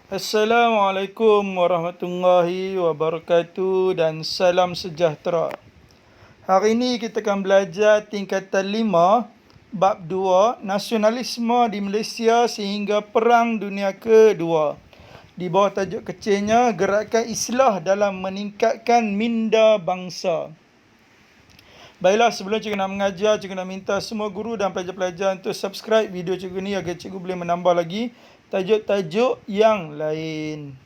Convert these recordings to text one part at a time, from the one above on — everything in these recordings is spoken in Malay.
Assalamualaikum warahmatullahi wabarakatuh dan salam sejahtera. Hari ini kita akan belajar tingkatan 5, bab 2, nasionalisme di Malaysia sehingga Perang Dunia Kedua. Di bawah tajuk kecilnya, Gerakan Islah dalam Meningkatkan Minda Bangsa. Baiklah, sebelum cikgu nak mengajar, cikgu nak minta semua guru dan pelajar-pelajar untuk subscribe video cikgu ni agar cikgu boleh menambah lagi tajuk-tajuk yang lain.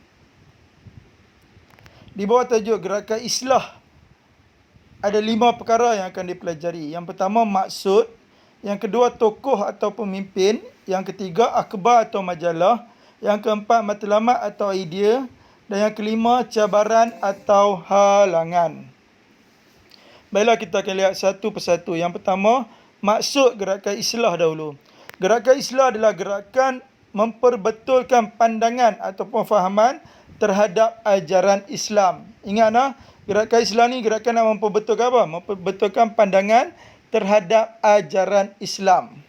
Di bawah tajuk Gerakan Islah, ada 5 perkara yang akan dipelajari. Yang pertama, maksud. Yang kedua, tokoh atau pemimpin. Yang ketiga, akhbar atau majalah. Yang keempat, matlamat atau idea. Dan yang kelima, cabaran atau halangan. Baiklah, kita akan lihat satu persatu. Yang pertama, maksud Gerakan Islah dahulu. Gerakan Islah adalah gerakan memperbetulkan pandangan ataupun fahaman terhadap ajaran Islam. Ingat nah, Gerakan Islam ni gerakan nak memperbetulkan apa? Memperbetulkan pandangan terhadap ajaran Islam.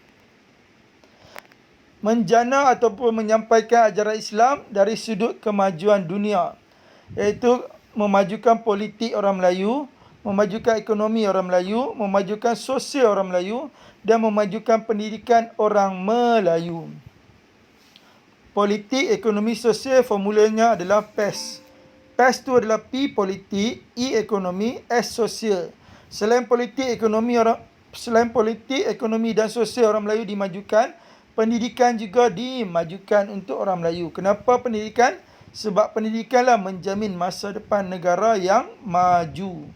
Menjana ataupun menyampaikan ajaran Islam dari sudut kemajuan dunia, iaitu memajukan politik orang Melayu, memajukan ekonomi orang Melayu, memajukan sosial orang Melayu dan memajukan pendidikan orang Melayu. Politik, ekonomi, sosial formulanya adalah PES. PES tu adalah P politik, E ekonomi, S sosial. Selain politik, ekonomi dan sosial orang Melayu dimajukan, pendidikan juga dimajukan untuk orang Melayu. Kenapa pendidikan? Sebab pendidikanlah menjamin masa depan negara yang maju.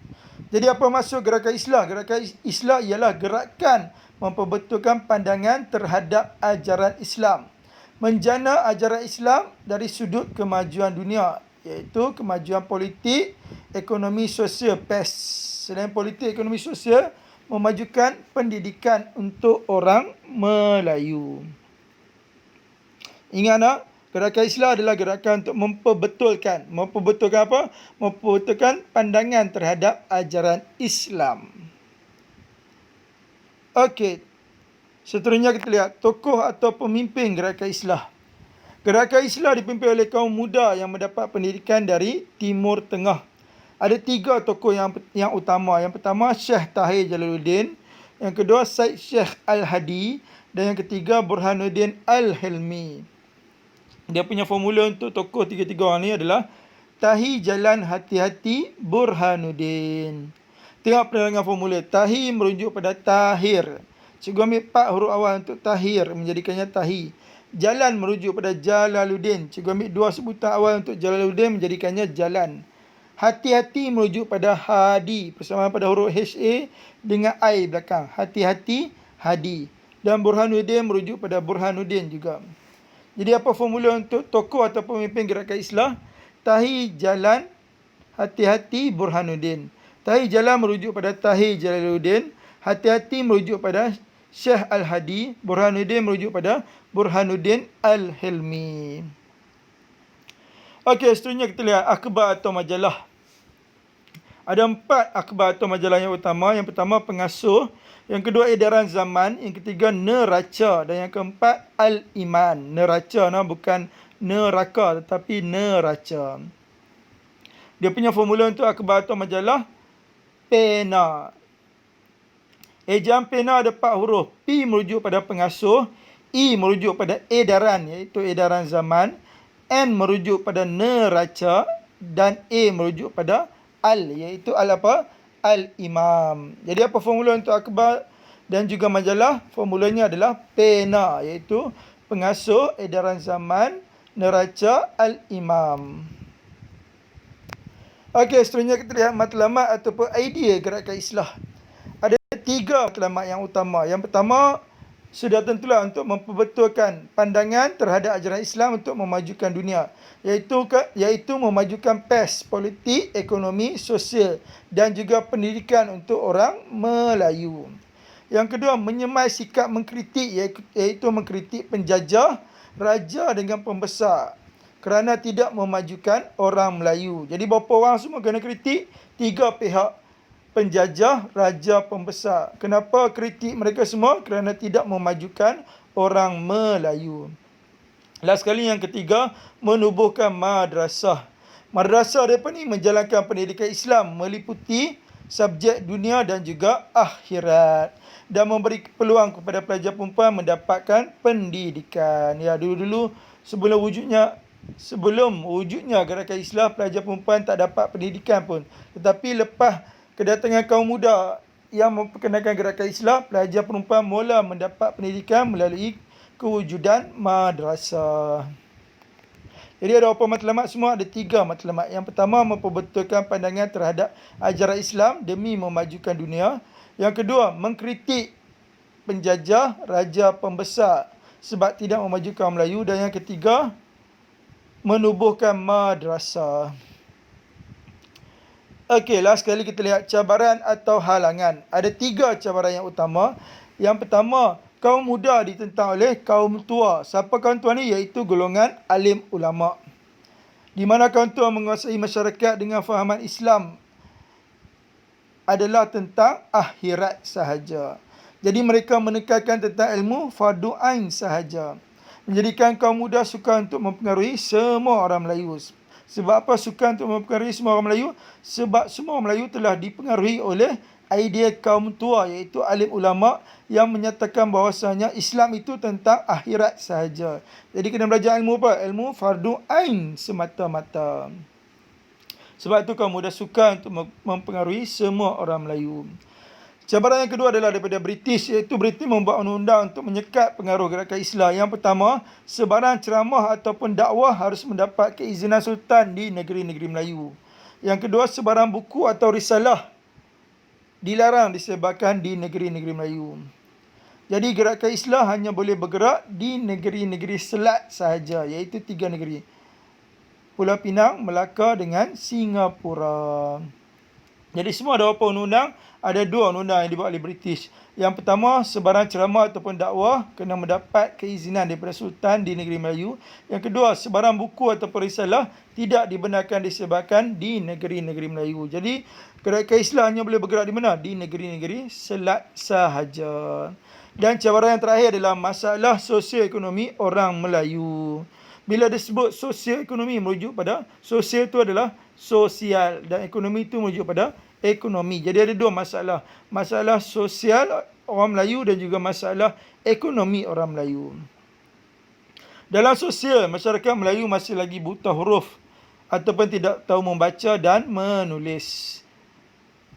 Jadi apa maksud Gerakan Islah? Gerakan Islah ialah gerakan memperbetulkan pandangan terhadap ajaran Islam. Menjana ajaran Islam dari sudut kemajuan dunia, iaitu kemajuan politik, ekonomi, sosial, PES. Selain politik, ekonomi, sosial, memajukan pendidikan untuk orang Melayu. Ingat nak? Gerakan Islah adalah gerakan untuk memperbetulkan. Memperbetulkan apa? Memperbetulkan pandangan terhadap ajaran Islam. Okey. Seterusnya kita lihat tokoh atau pemimpin Gerakan Islah. Gerakan Islah dipimpin oleh kaum muda yang mendapat pendidikan dari Timur Tengah. Ada 3 tokoh yang utama. Yang pertama, Syekh Tahir Jalaluddin. Yang kedua, Syed Sheikh Al-Hadi. Dan yang ketiga, Burhanuddin Al-Hilmi. Dia punya formula untuk tokoh 3 orang ni adalah Tahi Jalan Hati-Hati Burhanuddin. Tengok penerangan formula. Tahi merujuk pada Tahir. Cikgu ambil 4 huruf awal untuk Tahir, menjadikannya Tahi. Jalan merujuk pada Jalaluddin. Cikgu ambil 2 sebutan awal untuk Jalaluddin, menjadikannya Jalan. Hati-hati merujuk pada Hadi, persamaan pada huruf HA dengan I belakang. Hati-hati, Hadi. Dan Burhanuddin merujuk pada Burhanuddin juga. Jadi apa formula untuk tokoh atau pemimpin Gerakan Islah? Tahi Jalan, Hati-Hati, Burhanuddin. Tahi Jalan merujuk pada Tahir Jalaluddin. Hati-Hati merujuk pada Syekh Al-Hadi. Burhanuddin merujuk pada Burhanuddin Al-Hilmi. Okey, seterusnya kita lihat akhbar atau majalah. Ada 4 akhbar atau majalah yang utama. Yang pertama, Pengasuh. Yang kedua, Edaran Zaman. Yang ketiga, Neraca. Dan yang keempat, Al-Iman. Neraca, bukan neraka tetapi neraca. Dia punya formula untuk akhbar atau majalah, pena. Ejaan pena ada 4 huruf. P merujuk pada pengasuh. E merujuk pada edaran, iaitu edaran zaman. N merujuk pada neraca. Dan A merujuk pada al, iaitu al apa? Al-Imam. Jadi apa formula untuk akhbar dan juga majalah? Formulanya adalah pena, iaitu pengasuh, edaran zaman, neraca, Al-Imam. Okey, seterusnya kita lihat matlamat ataupun idea Gerakan Islah. Ada 3 matlamat yang utama. Yang pertama, sudah tentulah untuk memperbetulkan pandangan terhadap ajaran Islam untuk memajukan dunia, iaitu memajukan PES, politik, ekonomi, sosial dan juga pendidikan untuk orang Melayu. Yang kedua, menyemai sikap mengkritik, iaitu mengkritik penjajah, raja dengan pembesar kerana tidak memajukan orang Melayu. Jadi berapa orang semua kena kritik? 3 pihak. Penjajah, raja, pembesar. Kenapa kritik mereka semua? Kerana tidak memajukan orang Melayu. Last sekali yang ketiga, menubuhkan madrasah. Madrasah mereka ni menjalankan pendidikan Islam meliputi subjek dunia dan juga akhirat dan memberi peluang kepada pelajar perempuan mendapatkan pendidikan. Ya, dulu-dulu sebelum wujudnya gerakan Islam, pelajar perempuan tak dapat pendidikan pun. Tetapi lepas kedatangan kaum muda yang memperkenalkan gerakan Islam, pelajar perempuan mula mendapat pendidikan melalui kewujudan madrasah. Jadi ada beberapa matlamat semua, ada 3 matlamat. Yang pertama, memperbetulkan pandangan terhadap ajaran Islam demi memajukan dunia. Yang kedua, mengkritik penjajah, raja pembesar sebab tidak memajukan kaum Melayu. Dan yang ketiga, menubuhkan madrasah. Okey, last sekali kita lihat cabaran atau halangan. Ada 3 cabaran yang utama. Yang pertama, kaum muda ditentang oleh kaum tua. Siapa kaum tua ni? Iaitu golongan alim ulama. Di mana kaum tua menguasai masyarakat dengan fahaman Islam adalah tentang akhirat sahaja. Jadi mereka menekankan tentang ilmu fardu ain sahaja. Menjadikan kaum muda suka untuk mempengaruhi semua orang Melayu. Sebab apa suka untuk mempengaruhi semua orang Melayu? Sebab semua orang Melayu telah dipengaruhi oleh idea kaum tua, iaitu alim ulama yang menyatakan bahawasanya Islam itu tentang akhirat sahaja. Jadi kena belajar ilmu apa? Ilmu fardu ain semata-mata. Sebab itu kaum muda suka untuk mempengaruhi semua orang Melayu. Cabaran yang kedua adalah daripada British, iaitu British membuat undang-undang untuk menyekat pengaruh gerakan Islam. Yang pertama, sebarang ceramah ataupun dakwah harus mendapat keizinan Sultan di negeri-negeri Melayu. Yang kedua, sebarang buku atau risalah dilarang disebarkan di negeri-negeri Melayu. Jadi gerakan Islam hanya boleh bergerak di negeri-negeri selat sahaja, iaitu 3 negeri: Pulau Pinang, Melaka dengan Singapura. Jadi semua ada beberapa undang-undang. Ada 2 undang-undang yang dibuat oleh British. Yang pertama, sebarang ceramah ataupun dakwah kena mendapat keizinan daripada Sultan di negeri Melayu. Yang kedua, sebarang buku ataupun risalah tidak dibenarkan disebarkan di negeri-negeri Melayu. Jadi gerakan Islam hanya boleh bergerak di mana? Di negeri-negeri selat sahaja. Dan cabaran yang terakhir adalah masalah sosioekonomi orang Melayu. Bila disebut sosioekonomi, merujuk pada sosial itu adalah sosial dan ekonomi itu merujuk pada ekonomi. Jadi ada 2 masalah. Masalah sosial orang Melayu dan juga masalah ekonomi orang Melayu. Dalam sosial, masyarakat Melayu masih lagi buta huruf ataupun tidak tahu membaca dan menulis.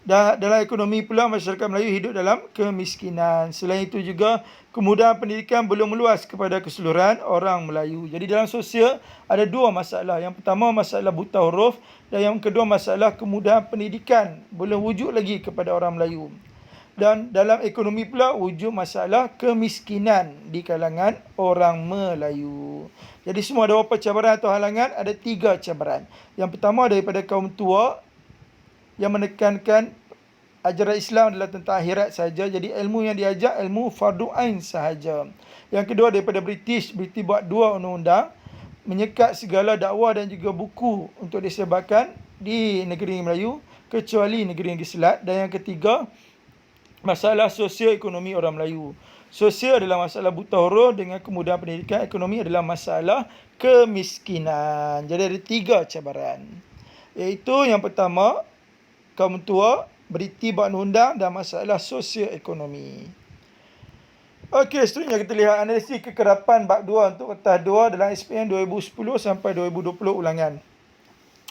Dalam ekonomi pula, masyarakat Melayu hidup dalam kemiskinan. Selain itu juga, kemudahan pendidikan belum meluas kepada keseluruhan orang Melayu. Jadi dalam sosial ada 2 masalah. Yang pertama, masalah buta huruf, dan yang kedua, masalah kemudahan pendidikan belum wujud lagi kepada orang Melayu. Dan dalam ekonomi pula, wujud masalah kemiskinan di kalangan orang Melayu. Jadi semua ada beberapa cabaran atau halangan? Ada 3 cabaran. Yang pertama, daripada kaum tua yang menekankan ajaran Islam adalah tentang akhirat sahaja. Jadi ilmu yang diajar ilmu fardu ain sahaja. Yang kedua, daripada British buat 2 undang-undang menyekat segala dakwah dan juga buku untuk disebarkan di negeri Melayu kecuali negeri-negeri selat. Dan yang ketiga, masalah sosioekonomi orang Melayu. Sosial adalah masalah buta huruf dengan kemudahan pendidikan. Ekonomi adalah masalah kemiskinan. Jadi ada 3 cabaran. Iaitu yang pertama, kaum tua, beriti buat undang dan masalah sosioekonomi. Okey, seterusnya kita lihat analisis kekerapan bab 2 untuk kertas 2 dalam SPM 2010 sampai 2020 ulangan.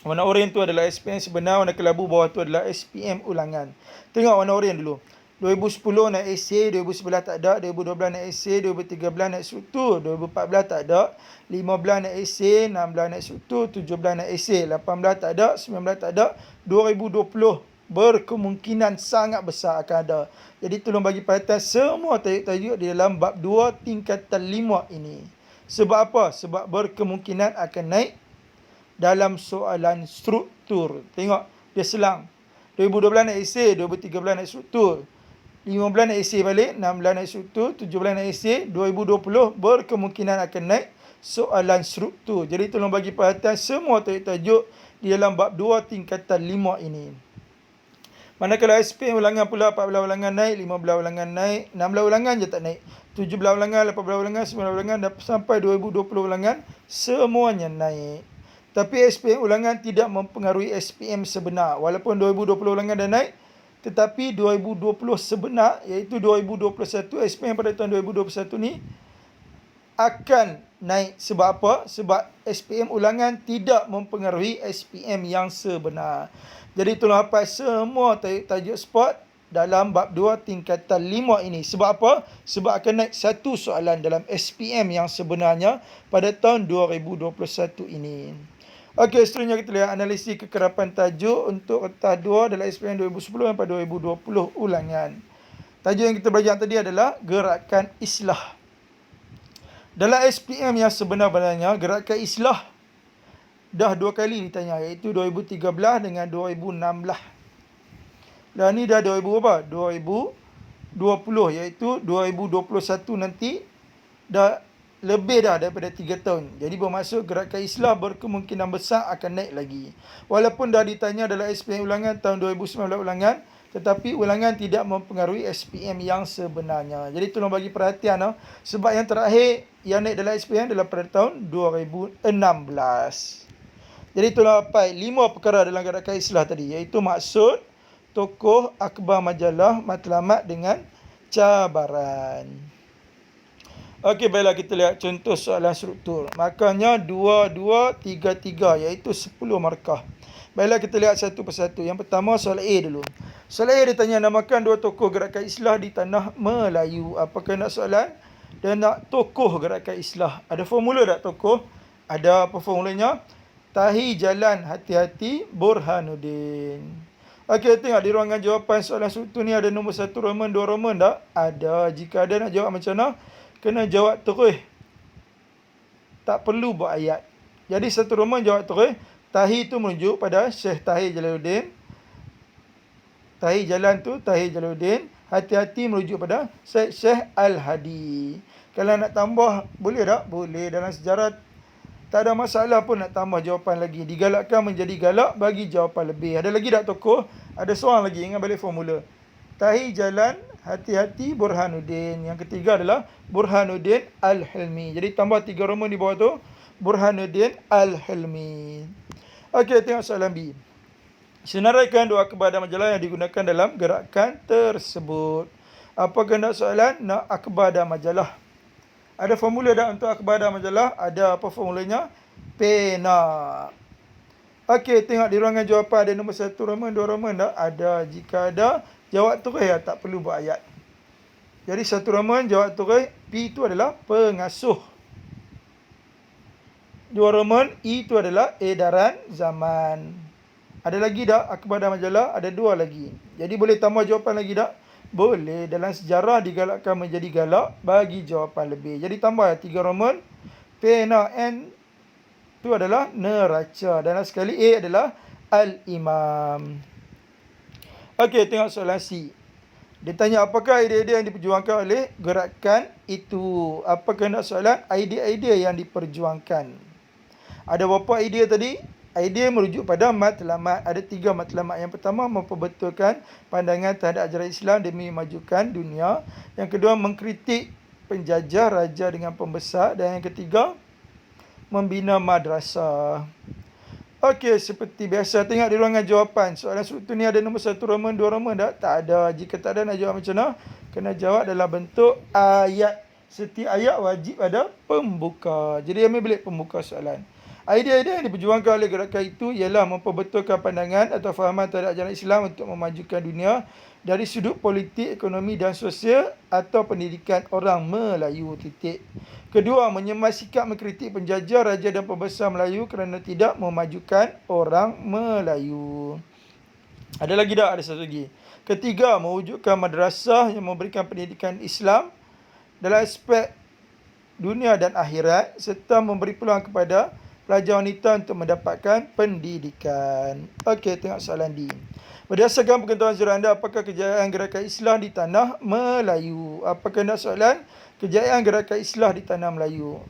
Warna oranye tu adalah SPM sebenar, warna kelabu bawah tu adalah SPM ulangan. Tengok warna oranye dulu. 2010 naik esei, 2011 tak ada, 2012 naik esei, 2013 naik struktur, 2014 tak ada, 15 naik esei, 16 naik struktur, 17 naik esei, 18 tak ada, 19 tak ada, 2020 berkemungkinan sangat besar akan ada. Jadi tolong bagi perhatian semua tajuk-tajuk di dalam bab 2 tingkatan 5 ini. Sebab apa? Sebab berkemungkinan akan naik dalam soalan struktur. Tengok, dia selang. 2012 naik esei, 2013 naik struktur. 15 naik esei balik, 16 naik struktur, 17 naik esei, 2020 berkemungkinan akan naik soalan struktur. Jadi tolong bagi perhatian semua tajuk-tajuk di dalam bab 2 tingkatan 5 ini. Manakala SPM ulangan pula 14 ulangan naik, 15 ulangan naik, 16 ulangan je tak naik. 17 ulangan, 18 ulangan, 19 ulangan sampai 2020 ulangan semuanya naik. Tapi SPM ulangan tidak mempengaruhi SPM sebenar. Walaupun 2020 ulangan dah naik, tetapi 2020 sebenar iaitu 2021 SPM pada tahun 2021 ni akan naik. Sebab apa? Sebab SPM ulangan tidak mempengaruhi SPM yang sebenar. Jadi tolong hafal semua tajuk sport dalam bab 2 tingkatan 5 ini. Sebab apa? Sebab akan naik satu soalan dalam SPM yang sebenarnya pada tahun 2021 ini. Okey, seterusnya kita lihat analisis kekerapan tajuk untuk kertas 2 dalam SPM 2010 sampai 2020 ulangan. Tajuk yang kita belajar tadi adalah gerakan islah. Dalam SPM yang sebenar-benarnya, gerakan islah dah 2 kali ditanya, iaitu 2013 dengan 2016. Dan ni dah 2000 apa? 2020, iaitu 2021 nanti dah lebih dah daripada 3 tahun. Jadi bermaksud gerakan islah berkemungkinan besar akan naik lagi. Walaupun dah ditanya dalam SPM ulangan tahun 2019 ulangan, tetapi ulangan tidak mempengaruhi SPM yang sebenarnya. Jadi tolong bagi perhatian. Sebab yang terakhir yang naik dalam SPM adalah pada tahun 2016. Jadi tolong hafal 5 perkara dalam gerakan islah tadi, iaitu maksud, tokoh, akhbar majalah, matlamat dengan cabaran. Okey, baiklah kita lihat contoh soalan struktur. Markahnya 2, 2, 3, 3, iaitu 10 markah. Baiklah kita lihat satu persatu. Yang pertama soalan A dulu. Soalan A ditanya namakan 2 tokoh gerakan islah di tanah Melayu. Apakah nak soalan? Dan nak tokoh gerakan islah. Ada formula tak tokoh? Ada. Apa formulanya? Tahi Jalan Hati-Hati Burhanuddin. Okey, tengok di ruangan jawapan soalan struktur ni ada nombor 1 Roman, 2 Roman tak? Ada. Jika ada nak jawab macam mana? Kena jawab terus. Tak perlu buat ayat. Jadi 1 Roman jawab terus. Tahi tu merujuk pada Syekh Tahir Jalaluddin. Tahi Jalan tu Tahir Jalaluddin. Hati-hati merujuk pada Syekh Al-Hadi. Kalau nak tambah, boleh tak? Boleh. Dalam sejarah tak ada masalah pun nak tambah jawapan lagi. Digalakkan menjadi galak, bagi jawapan lebih. Ada lagi tak tokoh? Ada seorang lagi. Ingat balik formula. Tahi Jalan Hati-Hati Burhanuddin. Yang ketiga adalah Burhanuddin Al-Hilmi. Jadi tambah 3 Roman di bawah tu. Burhanuddin Al-Hilmi. Okey, tengok soalan B. Senaraikan 2 akhbar dan majalah yang digunakan dalam gerakan tersebut. Apa kehendak soalan? Nak akhbar dan majalah. Ada formula tak untuk akhbar dan majalah? Ada. Apa formulanya? Pena. Okey, tengok di ruangan jawapan ada nombor 1 Roman, 2 Roman tak? Ada. Jika ada, jawab terus ya. Tak perlu buat ayat. Jadi 1 Roman jawab terus. P itu adalah pengasuh. 2 Roman, E itu adalah edaran zaman. Ada lagi tak akhbar dan majalah? Ada 2 lagi. Jadi boleh tambah jawapan lagi tak? Boleh. Dalam sejarah digalakkan menjadi galak, bagi jawapan lebih. Jadi tambah 3 Roman. Pena N itu adalah neraca. Dan sekali A adalah Al-Imam. Okey, tengok soalan C. Dia tanya apakah idea-idea yang diperjuangkan oleh gerakan itu? Apa kehendak soalan? Idea-idea yang diperjuangkan. Ada berapa idea tadi? Idea merujuk pada matlamat. Ada 3 matlamat. Yang pertama, memperbetulkan pandangan terhadap ajaran Islam demi memajukan dunia. Yang kedua, mengkritik penjajah, raja dengan pembesar. Dan yang ketiga, membina madrasah. Okey, seperti biasa tengok di ruangan jawapan. Soalan struktur ni ada nombor 1 Roman, 2 Roman tak? Tak ada. Jika tak ada, nak jawab macam mana? Kena jawab dalam bentuk ayat. Setiap ayat wajib ada pembuka. Jadi ambil bilik pembuka soalan. Idea-idea yang diperjuangkan oleh gerakan itu ialah memperbetulkan pandangan atau fahaman terhadap ajaran Islam untuk memajukan dunia dari sudut politik, ekonomi dan sosial atau pendidikan orang Melayu. Titik. Kedua, menyemal sikap mengkritik penjajah, raja dan pembesar Melayu kerana tidak memajukan orang Melayu. Ada lagi tak? Ada satu lagi. Ketiga, mewujudkan madrasah yang memberikan pendidikan Islam dalam aspek dunia dan akhirat serta memberi peluang kepada pelajar wanita untuk mendapatkan pendidikan. Okey, tengok soalan D. Berdasarkan pengetahuan zura anda, apakah kejayaan gerakan islah di tanah Melayu? Apa kehendak soalan? Kejayaan gerakan islah di tanah Melayu.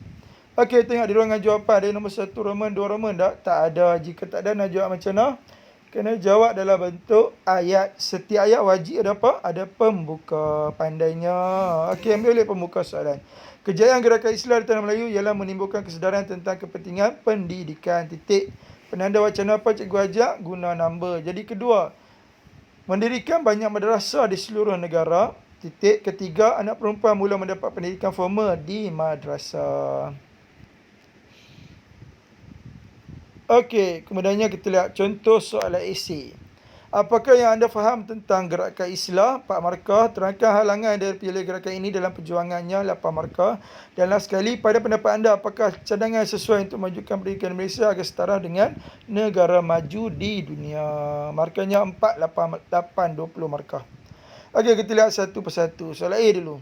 Okey, tengok di ruangan jawapan. Ada nombor 1 Roman, 2 Roman tak? Tak ada. Jika tak ada, nak jawab macam mana? Kena jawab dalam bentuk ayat. Setiap ayat wajib ada apa? Ada pembuka. Pandainya. Okey, ambil oleh pembuka soalan. Kejayaan gerakan Islam di tanah Melayu ialah menimbulkan kesedaran tentang kepentingan pendidikan. Titik. Penanda wacana apa cikgu ajak? Guna number. Jadi kedua, mendirikan banyak madrasah di seluruh negara. Titik. Ketiga, anak perempuan mula mendapat pendidikan formal di madrasah. Okey, kemudiannya kita lihat contoh soalan esei. Apakah yang anda faham tentang gerakan Islah? 4 markah. Terangkan halangan dari pilih gerakan ini dalam perjuangannya. 8 markah. Dan last sekali, pada pendapat anda, apakah cadangan sesuai untuk memajukan pendidikan Malaysia agar setara dengan negara maju di dunia? Markahnya 4, 8, 20 markah. Okey, kita lihat satu persatu. Soalan A dulu.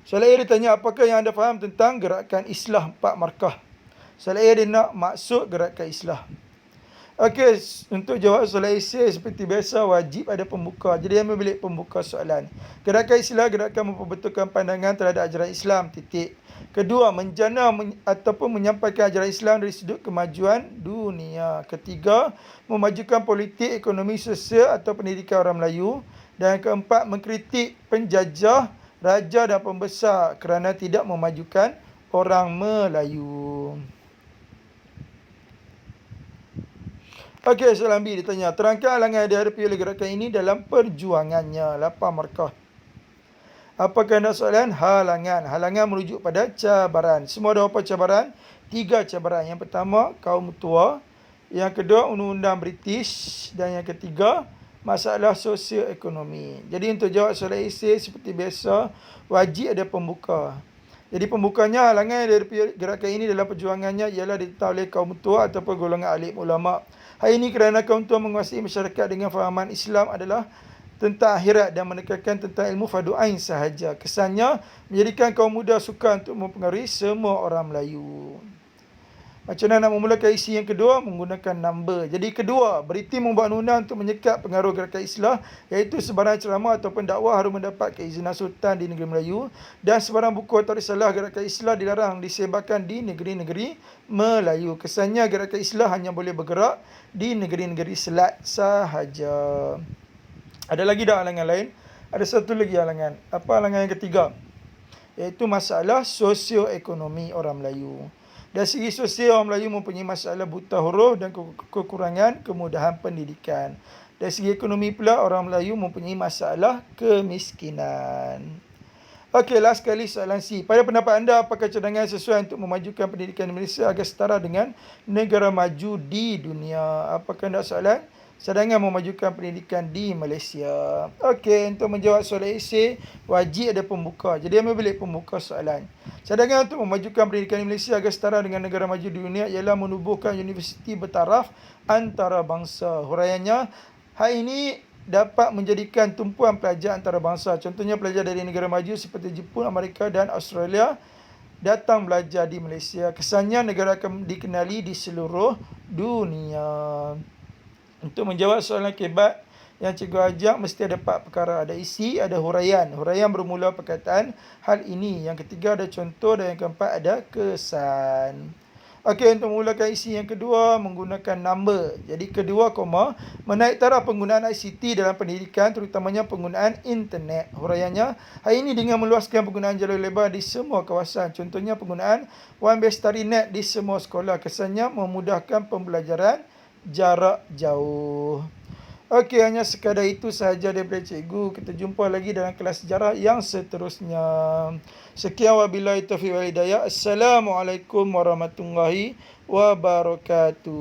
Soalan A dia tanya, apakah yang anda faham tentang gerakan Islah? 4 markah. Soalan A dia nak maksud gerakan Islah. Okey, untuk jawab soalan esei seperti biasa wajib ada pembuka. Jadi ambil bilik pembuka soalan. Gerakan Islah gerakan memperbetulkan pandangan terhadap ajaran Islam. Titik. Kedua, menjana ataupun menyampaikan ajaran Islam dari sudut kemajuan dunia. Ketiga, memajukan politik, ekonomi, sosial atau pendidikan orang Melayu. Dan keempat, mengkritik penjajah, raja dan pembesar kerana tidak memajukan orang Melayu. Okey, soalan B dia tanya, terangkan halangan yang dihadapi oleh gerakan ini dalam perjuangannya. 8 markah. Apakah anda soalan? Halangan. Halangan merujuk pada cabaran. Semua ada apa cabaran? 3 cabaran. Yang pertama, kaum tua. Yang kedua, undang-undang British. Dan yang ketiga, masalah sosio-ekonomi. Jadi untuk jawab soalan esei seperti biasa, wajib ada pembuka. Jadi pembukanya, halangan dari gerakan ini dalam perjuangannya ialah ditentang oleh kaum tua ataupun golongan alim ulama'. Hal ini kerana kaum tua menguasai masyarakat dengan fahaman Islam adalah tentang akhirat dan menekankan tentang ilmu fardu ain sahaja. Kesannya menjadikan kaum muda suka untuk mempengaruhi semua orang Melayu. Macam mana nak memulakan isi yang kedua? Menggunakan number. Jadi kedua, beriti membuat undang untuk menyekat pengaruh gerakan Islah, iaitu sebarang ceramah ataupun dakwah harus mendapat keizinan Sultan di negeri Melayu, dan sebarang buku atau risalah gerakan Islah dilarang disebarkan di negeri-negeri Melayu. Kesannya gerakan Islah hanya boleh bergerak di negeri-negeri Selat sahaja. Ada lagi dah halangan lain? Ada satu lagi halangan. Apa halangan yang ketiga? Iaitu masalah sosioekonomi orang Melayu. Dari segi sosial, orang Melayu mempunyai masalah buta huruf dan kekurangan kemudahan pendidikan. Dari segi ekonomi pula, orang Melayu mempunyai masalah kemiskinan. Okey, last sekali soalan C. Pada pendapat anda, apakah cadangan sesuai untuk memajukan pendidikan Malaysia agar setara dengan negara maju di dunia? Apakah anda soalan? Cadangan memajukan pendidikan di Malaysia. Okey, untuk menjawab soalan esei, wajib ada pembuka. Jadi ambil bilik pembuka soalan. Cadangan untuk memajukan pendidikan di Malaysia agar setara dengan negara maju di dunia ialah menubuhkan universiti bertaraf antarabangsa. Huraiannya, hal ini dapat menjadikan tumpuan pelajar antarabangsa. Contohnya pelajar dari negara maju seperti Jepun, Amerika dan Australia datang belajar di Malaysia. Kesannya negara akan dikenali di seluruh dunia. Untuk menjawab soalan kebat yang cikgu ajak, mesti ada 4 perkara. Ada isi, ada huraian. Huraian bermula perkataan hal ini. Yang ketiga ada contoh dan yang keempat ada kesan. Okey, untuk memulakan isi yang kedua, menggunakan number. Jadi kedua, koma, menaik taraf penggunaan ICT dalam pendidikan, terutamanya penggunaan internet. Huraiannya, hal ini dengan meluaskan penggunaan jalur lebar di semua kawasan. Contohnya penggunaan One Bestari Net di semua sekolah. Kesannya memudahkan pembelajaran jarak jauh. Okey, hanya sekadar itu sahaja daripada cikgu. Kita jumpa lagi dalam kelas sejarah yang seterusnya. Sekian wabillahi taufiq wal hidayah. Assalamualaikum warahmatullahi wabarakatuh.